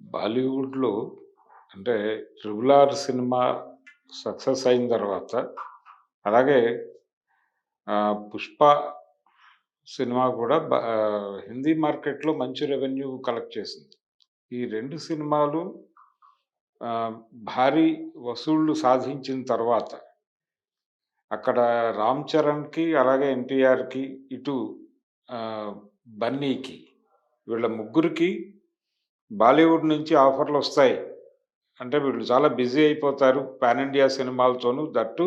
బాలీవుడ్‌లో అంటే 'triple R' cinema success అయిన తర్వాత, అలాగే 'పుష్ప' సినిమా కూడా హిందీ మార్కెట్‌లో మంచి రెవెన్యూ కలెక్ట్ చేసింది. ఈ 2 సినిమాలు భారీ వసూళ్ళు సాధించిన తర్వాత, అక్కడ 'రామ్ చరణ్‌కి' అలాగే 'ఎన్టీఆర్‌కి' ఇటు ఆహ్, 'బన్నీకి' వీళ్ళ ముగ్గురికి బాలీవుడ్ నుంచి ఆఫర్‌లొస్తాయి. అంటే వీళ్ళు చాలా బిజీ అయిపోతారు పాన్ ఇండియా సినిమాలతోను. దట్టు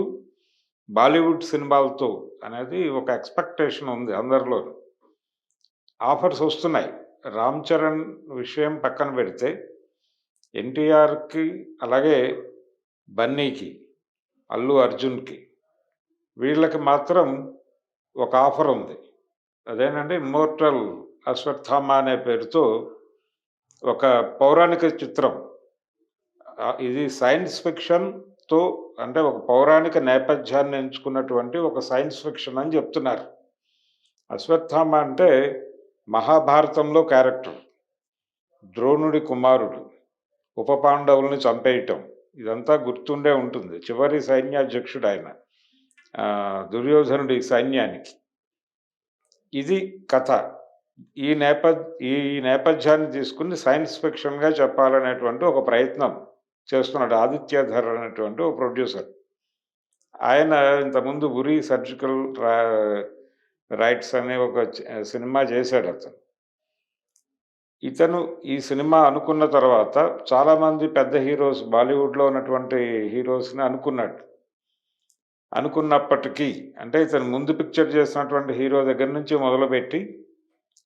బాలీవుడ్ సినిమాలతో అనేది ఒక ఎక్స్‌పెక్టేషన్ ఉంది అందరిలోను. ఆఫర్స్ ఒస్తున్నాయి. 'రామ్ చరణ్' విషయం పక్కన పెడితే 'ఎన్టీఆర్‌కి' అలాగే 'బన్నీకి' 'అల్లు అర్జున్‌కి' వీళ్ళకి మాత్రం ఒక ఆఫర్ ఉంది. అదేంటంటే 'ఇమ్మోర్టల్ అశ్వత్థామ' అనే పేరుతో ఒక పౌరాణిక చిత్రం. ఇది సైన్స్ ఫిక్షన్‌తో అంటే ఒక పౌరాణిక నేపథ్యాన్ని ఎంచుకున్నటువంటి ఒక సైన్స్ ఫిక్షన్ అని జెప్తున్నారు. అశ్వత్థామ అంటే మహాభారతంలో క్యారెక్టర్. ద్రోణుడి కుమారుడు. ఉప పాండవుల్ని చంపేయటం. ఇదంతా గుర్తుండే ఉంటుంది. చివరి సైన్యాధ్యక్షుడాయన. దుర్యోధనుడి సైన్యానికి. ఇది కథ. ఈ ఈ నేపథ్యాన్ని తీసుకొని సైన్స్ ఫిక్షన్‌గా చెప్పాలనేటువంటి ఒక ప్రయత్నం చేస్తున్నాడు. 'ఆదిత్యధర్' అనేటువంటి ఒక ప్రొడ్యూసర్. ఆయన ఇంతకుముందు 'ఉరి సర్జికల్ రైట్స్' అనే ఒక సినిమా చేశాడతను. ఇతను ఈ సినిమా అనుకున్న తర్వాత చాలామంది పెద్ద హీరోస్ బాలీవుడ్‌లో ఉన్నటువంటి హీరోస్‌ని అనుకున్నాడు. అనుకున్నప్పటికీ అంటే ఇతను ముందు పిక్చర్ చేసినటువంటి హీరో దగ్గర నుంచి మొదలుపెట్టి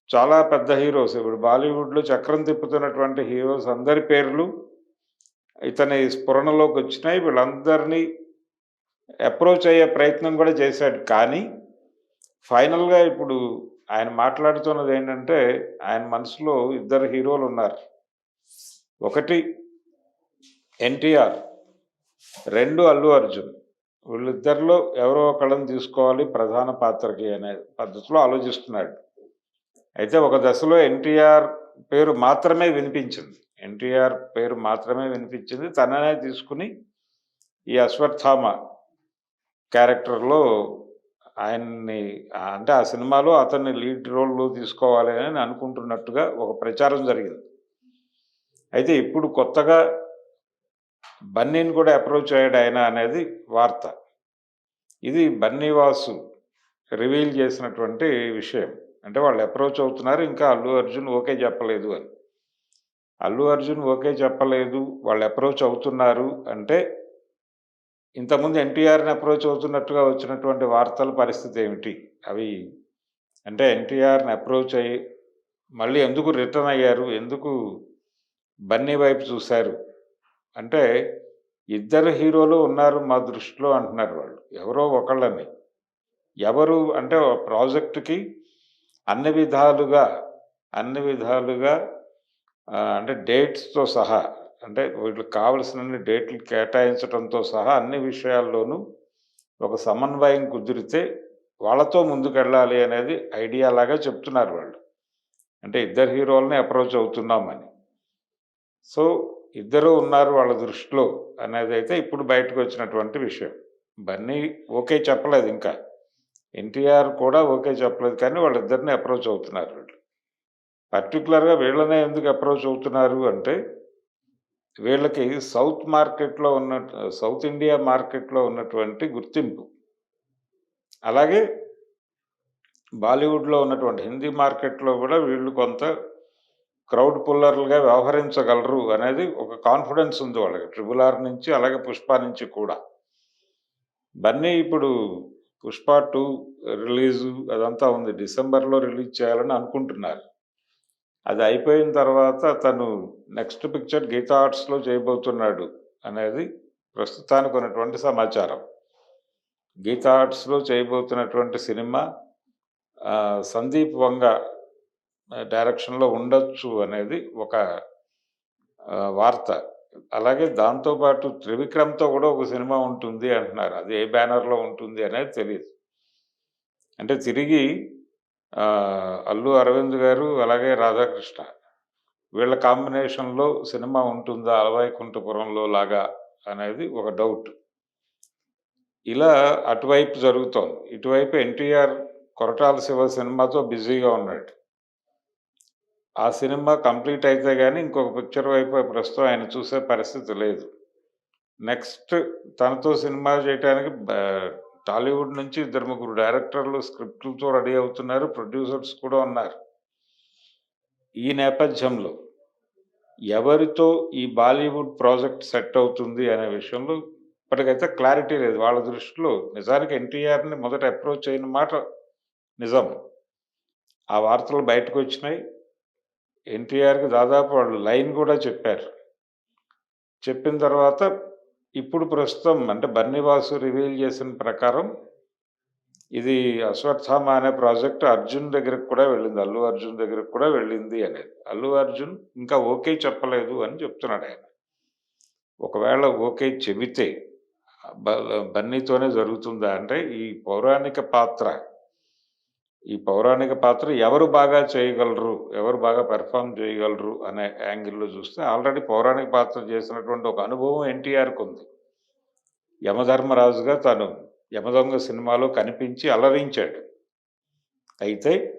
చాలా పెద్ద హీరోస్ ఇప్పుడు బాలీవుడ్‌లో చక్రం తిప్పుతున్నటువంటి హీరోస్ అందరి పేర్లు ఇతని స్ఫురణలోకొచ్చినాయి. వీళ్ళందరినీ అప్రోచ్ అయ్యే ప్రయత్నం కూడా చేశాడు. కానీ ఫైనల్‌గా ఇప్పుడు ఆయన మాట్లాడుతున్నదేంటంటే ఆయన మనసులో ఇద్దరు హీరోలున్నారు. ఒకటి 'ఎన్టీఆర్', 2 'అల్లు అర్జున్'. వీళ్ళిద్దరిలో ఎవరో ఒకళ్ళని తీసుకోవాలి ప్రధాన పాత్రకి అనే పద్ధతిలో ఆలోచిస్తున్నాడు. అయితే ఒక దశలో 'ఎన్టీఆర్' పేరు మాత్రమే వినిపించింది. 'ఎన్టీఆర్' పేరు మాత్రమే వినిపించింది. తననే తీసుకొని ఈ 'అశ్వత్థామ' క్యారెక్టర్‌లో ఆయన్ని అంటే ఆ సినిమాలో అతన్ని లీడ్ రోల్‌లో తీసుకోవాలి అని అనుకుంటున్నట్టుగా ఒక ప్రచారం జరిగింది. అయితే ఇప్పుడు కొత్తగా బన్నీని కూడా అప్రోచ్ అయ్యాడాయన అనేది వార్త. ఇది బన్నీ వాసు రివీల్ చేసినటువంటి విషయం. అంటే వాళ్ళు అప్రోచ్ అవుతున్నారు. ఇంకా అల్లు అర్జున్ ఓకే చెప్పలేదు అని. అల్లు అర్జున్ ఓకే చెప్పలేదు. వాళ్ళు అప్రోచ్ అవుతున్నారు అంటే ఇంతకుముందు ఎన్టీఆర్‌ని అప్రోచ్ అవుతున్నట్టుగా వచ్చినటువంటి వార్తల పరిస్థితి ఏమిటి? అవి అంటే ఎన్టీఆర్‌ని అప్రోచ్ అయ్యి మళ్ళీ ఎందుకు రిటర్న్ అయ్యారు? ఎందుకు బన్నీ వైపు చూసారు? అంటే ఇద్దరు హీరోలు ఉన్నారు మా దృష్టిలో అంటున్నారు వాళ్ళు. ఎవరో ఒకళ్ళని. ఎవరు అంటే ప్రాజెక్ట్‌కి అన్ని విధాలుగా, అన్ని విధాలుగా అంటే డేట్స్‌తో సహా అంటే వీళ్ళకి కావాల్సినన్ని డేట్లు కేటాయించడంతో సహా అన్ని విషయాల్లోనూ ఒక సమన్వయం కుదిరితే వాళ్ళతో ముందుకెళ్ళాలి అనేది ఐడియాలాగా చెప్తున్నారు వాళ్ళు. అంటే ఇద్దరు హీరోలని అప్రోచ్ అవుతున్నామని. సో, ఇద్దరు ఉన్నారు వాళ్ళ దృష్టిలో అనేదైతే ఇప్పుడు బయటకొచ్చినటువంటి విషయం. బన్నీ ఓకే చెప్పలేదు ఇంకా. ఎన్టీఆర్ కూడా ఓకే చెప్పలేదు. కానీ వాళ్ళిద్దరిని అప్రోచ్ అవుతున్నారు వీళ్ళు. పర్టిక్యులర్‌గా వీళ్ళనే ఎందుకు అప్రోచ్ అవుతున్నారు అంటే, వీళ్ళకి సౌత్ ఇండియా మార్కెట్‌లో ఉన్నటువంటి గుర్తింపు. అలాగే బాలీవుడ్‌లో ఉన్నటువంటి హిందీ మార్కెట్‌లో గూడా వీళ్ళు కొంత క్రౌడ్ పుల్లర్‌లుగా వ్యవహరించగలరు అనేది ఒక కాన్ఫిడెన్స్ ఉంది వాళ్ళకి. 'ట్రిపుల్ ఆర్' నుంచి అలాగే 'పుష్ప' నుంచి కూడా. బన్నీ ఇప్పుడు 'పుష్ప 2' రిలీజు అదంతా ఉంది. డిసెంబర్‌లో రిలీజ్ చేయాలని అనుకుంటున్నారు. అది అయిపోయిన తర్వాత తను నెక్స్ట్ పిక్చర్ 'గీతా ఆర్ట్స్‌లో' చేయబోతున్నాడు అనేది ప్రస్తుతానికి ఉన్నటువంటి సమాచారం. 'గీతా ఆర్ట్స్‌లో' చేయబోతున్నటువంటి సినిమా సందీప్ వంగ డైరెక్షన్‌లో ఉండొచ్చు అనేది ఒక వార్త. అలాగే దాంతో పాటు 'త్రివిక్రమ్‌తో' కూడా ఒక సినిమా ఉంటుంది అంటున్నారు. అది ఏ బ్యానర్‌లో ఉంటుంది అనేది తెలీదు. అంటే తిరిగి అల్లు అరవింద్ గారు అలాగే రాధాకృష్ణ వీళ్ళ కాంబినేషన్‌లో సినిమా ఉంటుందా 'అలవైకుంఠపురంలో' లాగా అనేది ఒక డౌట్. ఇలా అటువైపు జరుగుతోంది. ఇటువైపు ఎన్టీఆర్ 'కొరటాల శివ' సినిమాతో బిజీగా ఉన్నాడు. ఆ సినిమా కంప్లీట్ అయితే గాని ఇంకొక పిక్చర్ వైపు ప్రస్తుతం ఆయన చూసే పరిస్థితి లేదు. నెక్స్ట్ తనతో సినిమా చేయటానికి టాలీవుడ్ నుంచి ఇద్దరు ముగ్గురు డైరెక్టర్లు స్క్రిప్ట్‌లతో రెడీ అవుతున్నారు. ప్రొడ్యూసర్స్ కూడా ఉన్నారు. ఈ నేపథ్యంలో ఎవరితో ఈ బాలీవుడ్ ప్రాజెక్ట్ సెట్ అవుతుంది అనే విషయంలో ఇప్పటికైతే క్లారిటీ లేదు. వాళ్ళ దృష్టిలో నిజానికి ఎన్టీఆర్‌ని మొదట అప్రోచ్ అయిన మాట నిజం. ఆ వార్తలు బయటకొచ్చినాయి. ఎన్టీఆర్‌కి దాదాపు వాళ్ళు లైన్ గూడా చెప్పారు. చెప్పిన తర్వాత ఇప్పుడు ప్రస్తుతం అంటే బన్నీవాసు రివీల్ చేసిన ప్రకారం ఇది 'అశ్వత్థామ' అనే ప్రాజెక్ట్ అర్జున్ దగ్గరికి కూడా వెళ్ళింది. అల్లు అర్జున్ దగ్గరికి కూడా వెళ్ళింది అనేది. అల్లు అర్జున్ ఇంకా ఓకే చెప్పలేదు అని చెప్తున్నాడాయన. ఒకవేళ ఓకే చెబితే బ బన్నీతోనే జరుగుతుందా అంటే ఈ పౌరాణిక పాత్ర ఎవరు బాగా చేయగలరు? ఎవరు బాగా పెర్ఫార్మ్ చేయగలరు? అనే యాంగిల్‌లో చూస్తే ఆల్రెడీ పౌరాణిక పాత్ర చేసినటువంటి ఒక అనుభవం ఎన్టీఆర్‌కుంది. యమధర్మరాజుగా తను 'యమదొంగ' సినిమాలో కనిపించి అలరించాడు. అయితే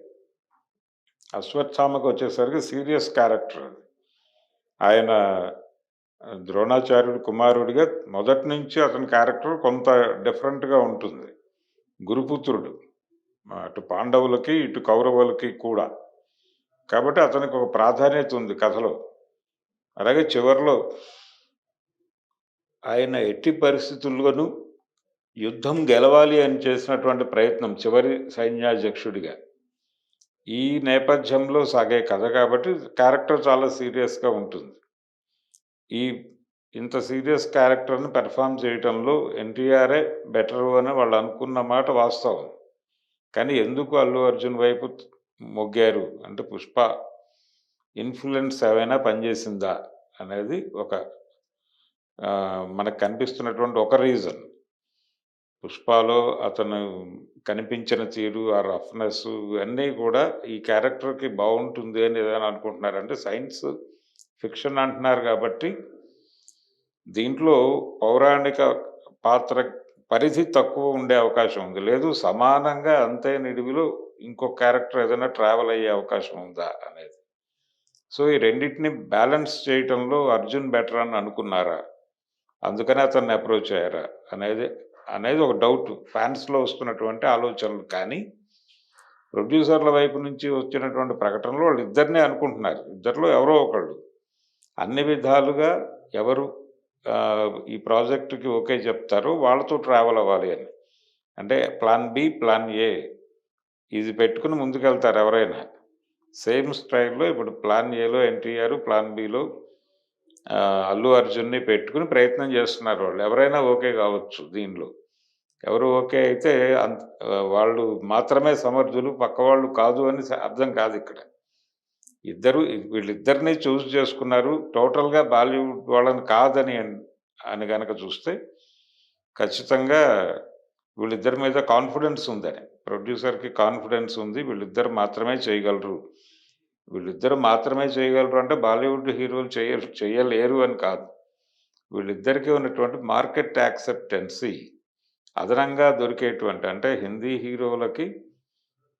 'అశ్వత్థామ'కొచ్చేసరికి సీరియస్ క్యారెక్టర్ అది. ఆయన ద్రోణాచార్యుడి కుమారుడిగా మొదటి నుంచి అతని క్యారెక్టర్ కొంత డిఫరెంట్‌గా ఉంటుంది. గురుపుత్రుడు. అటు పాండవులకి, ఇటు కౌరవులకి కూడా. కాబట్టి అతనికి ఒక ప్రాధాన్యత ఉంది కథలో. అలాగే చివర్లో ఆయన ఎట్టి పరిస్థితుల్లోనూ యుద్ధం గెలవాలి అని చేసినటువంటి ప్రయత్నం చివరి సైన్యాధ్యక్షుడిగా. ఈ నేపథ్యంలో సాగే కథ కాబట్టి క్యారెక్టర్ చాలా సీరియస్‌గా ఉంటుంది. ఈ ఇంత సీరియస్ క్యారెక్టర్‌ని పెర్ఫార్మ్ చేయటంలో ఎన్టీఆరే బెటరు అని వాళ్ళు అనుకున్న మాట వాస్తవం. కానీ ఎందుకు అల్లు అర్జున్ వైపు మొగ్గారు అంటే 'పుష్ప' ఇన్‌ఫ్లూయెన్స్ ఏమైనా పనిచేసిందా అనేది ఒక మనకు కనిపిస్తున్నటువంటి ఒక రీజన్. 'పుష్పలో' అతను కనిపించిన తీరు, ఆ రఫ్‌నెస్సు ఇవన్నీ కూడా ఈ క్యారెక్టర్‌కి బావుంటుంది అని ఏదైనా అనుకుంటున్నారా? అంటే సైన్స్ ఫిక్షన్ అంటున్నారు కాబట్టి, దీంట్లో పౌరాణిక పాత్ర పరిధి తక్కువ ఉండే అవకాశం ఉంది. లేదు సమానంగా అంతే నిడివిలో ఇంకో క్యారెక్టర్ ఏదైనా ట్రావెల్ అయ్యే అవకాశం ఉందా అనేది. సో, ఈ రెండిటిని బ్యాలెన్స్ చేయటంలో అర్జున్ బెటర్ అని అనుకున్నారా? అందుకనే అతన్ని అప్రోచ్ అయ్యారా? అనేది అనేది ఒక డౌట్. ఫాన్స్‌లో వస్తున్నటువంటి ఆలోచనలు. కానీ, ప్రొడ్యూసర్ల వైపు నుంచి వచ్చినటువంటి ప్రకటనలో వాళ్ళిద్దరినే అనుకుంటున్నారు. ఇద్దరిలో ఎవరో ఒకళ్ళు. అన్ని విధాలుగా ఎవరు ఈ ప్రాజెక్ట్‌కి ఓకే చెప్తారో వాళ్ళతో ట్రావెల్ అవ్వాలి అని. అంటే ప్లాన్ బి, ప్లాన్ ఏ ఇది పెట్టుకొని ముందుకెళ్తారు ఎవరైనా. సేమ్ స్టైల్‌లో ఇప్పుడు ప్లాన్ ఏలో ఎన్టీఆర్, ప్లాన్ బిలో అల్లు అర్జున్‌ని పెట్టుకొని ప్రయత్నం చేస్తున్నారు వాళ్ళు. ఎవరైనా ఓకే కావచ్చు దీనిలో. ఎవరు ఓకే అయితే వాళ్ళు మాత్రమే సమర్థులు, పక్కవాళ్ళు కాదు అని అర్థం కాదిక్కడ. వీళ్ళిద్దరిని చూజ్ చేసుకున్నారు. టోటల్‌గా బాలీవుడ్ వాళ్ళని కాదని అని గనక చూస్తే, ఖచ్చితంగా వీళ్ళిద్దరి మీద కాన్ఫిడెన్స్ ఉందని. ప్రొడ్యూసర్‌కి కాన్ఫిడెన్స్ ఉంది. వీళ్ళిద్దరు మాత్రమే చేయగలరు. వీళ్ళిద్దరు మాత్రమే చేయగలరు అంటే బాలీవుడ్ హీరోలు చేయలేరు అని కాదు. వీళ్ళిద్దరికీ ఉన్నటువంటి మార్కెట్ యాక్సెప్టెన్సీ అదనంగా దొరికేటువంటి అంటే హిందీ హీరోలకి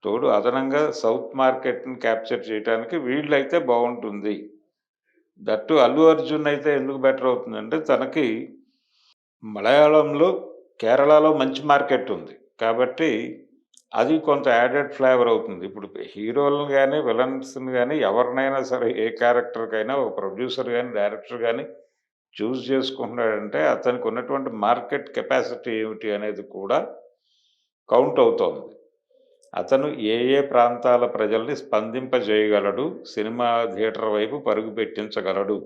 తోడు అదనంగా సౌత్ మార్కెట్‌ని క్యాప్చర్ చేయటానికి వీళ్ళైతే బావుంటుంది. దట్టు అల్లు అర్జున్ అయితే ఎందుకు బెటర్ అవుతుందంటే తనకి మలయాళంలో, కేరళలో మంచి మార్కెట్ ఉంది. కాబట్టి అది కొంత యాడెడ్ ఫ్లేవర్ అవుతుంది. ఇప్పుడు హీరోలను గాని, విలన్స్‌ని గాని ఎవరినైనా సరే ఏ క్యారెక్టర్‌కైనా ఒక ప్రొడ్యూసర్ గాని, డైరెక్టర్ గాని చూజ్ చేసుకుంటున్నాడంటే అతనికి ఉన్నటువంటి మార్కెట్ కెపాసిటీ ఏమిటి అనేది కూడా కౌంట్ అవుతోంది. అతను ఏ ఏ ప్రాంతాల ప్రజల్ని స్పందింపజేయగలడు, సినిమా థియేటర్ వైపు పరుగు పెట్టించగలడు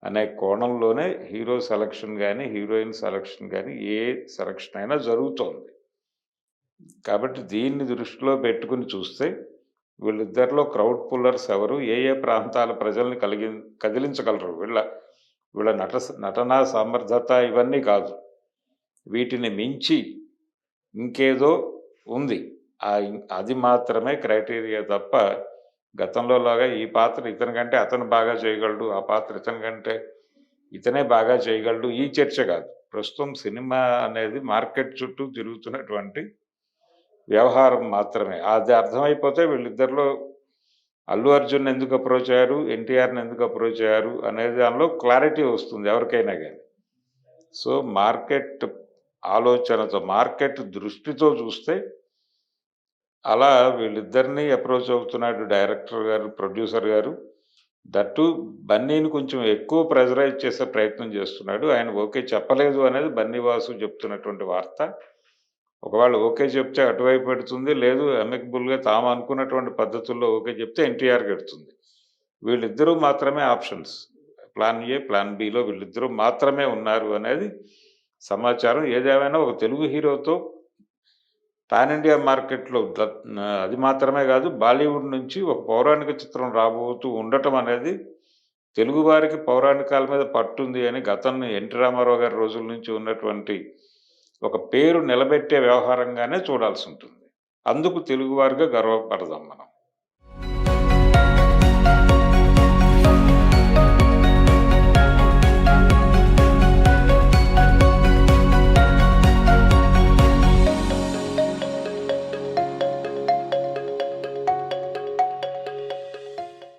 అనే కోణంలోనే హీరో సెలక్షన్ గాని, హీరోయిన్ సెలక్షన్ గాని ఏ సెలక్షన్ అయినా జరుగుతోంది. కాబట్టి దీన్ని దృష్టిలో పెట్టుకొని చూస్తే వీళ్ళిద్దరిలో క్రౌడ్ పుల్లర్స్ ఎవరు? ఏ ఏ ప్రాంతాల ప్రజల్ని కదిలించగలరు? వీళ్ళ వీళ్ళ నటనా సమర్థత ఇవన్నీ కాదు. వీటిని మించి ఇంకేదో ఉంది. అది మాత్రమే క్రైటీరియా తప్ప గతంలో లాగా ఈ పాత్ర ఇతని కంటే అతను బాగా చేయగలడు, ఆ పాత్ర ఇతని కంటే ఇతనే బాగా చేయగలడు ఈ చర్చ కాదు. ప్రస్తుతం సినిమా అనేది మార్కెట్ చుట్టూ తిరుగుతున్నటువంటి వ్యవహారం మాత్రమే. అది అర్థమైపోతే వీళ్ళిద్దరిలో అల్లు అర్జున్ ఎందుకు అప్రోచ్ అయ్యారు, ఎన్టీఆర్‌ని ఎందుకు అప్రోచ్ అయ్యారు అనే దానిలో క్లారిటీ వస్తుంది ఎవరికైనా గాని. సో, మార్కెట్ ఆలోచనతో, మార్కెట్ దృష్టితో చూస్తే అలా వీళ్ళిద్దరిని అప్రోచ్ అవుతున్నాడు డైరెక్టర్ గారు, ప్రొడ్యూసర్ గారు. దట్ టూ బన్నీని కొంచెం ఎక్కువ ప్రెషరైజ్ చేసే ప్రయత్నం చేస్తున్నాడు. ఆయన ఓకే చెప్పలేదు అనేది బన్నీ వాసు చెప్తున్నటువంటి వార్త. ఒకవేళ ఓకే చెప్తే అటువైపు ఎడుతుంది. లేదు అమికబుల్‌గా తాము అనుకున్నటువంటి పద్ధతుల్లో ఓకే చెప్తే ఎన్టీఆర్‌కి ఎడుతుంది. వీళ్ళిద్దరూ మాత్రమే options. Plan A, plan below వీళ్ళిద్దరూ మాత్రమే ఉన్నారు అనేది సమాచారం. ఏదేమైనా ఒక తెలుగు హీరోతో పాన్ ఇండియా మార్కెట్‌లో అది మాత్రమే కాదు, బాలీవుడ్ నుంచి ఒక పౌరాణిక చిత్రం రాబోతూ ఉండటం అనేది తెలుగు వారికి పౌరాణికాల మీద పట్టుంది అని గతంలో ఎన్టీ రామారావు గారి రోజుల నుంచి ఉన్నటువంటి ఒక పేరు నిలబెట్టే వ్యవహారంగానే చూడాల్సి ఉంటుంది. అందుకు తెలుగువారుగా గర్వపడదాం మనం.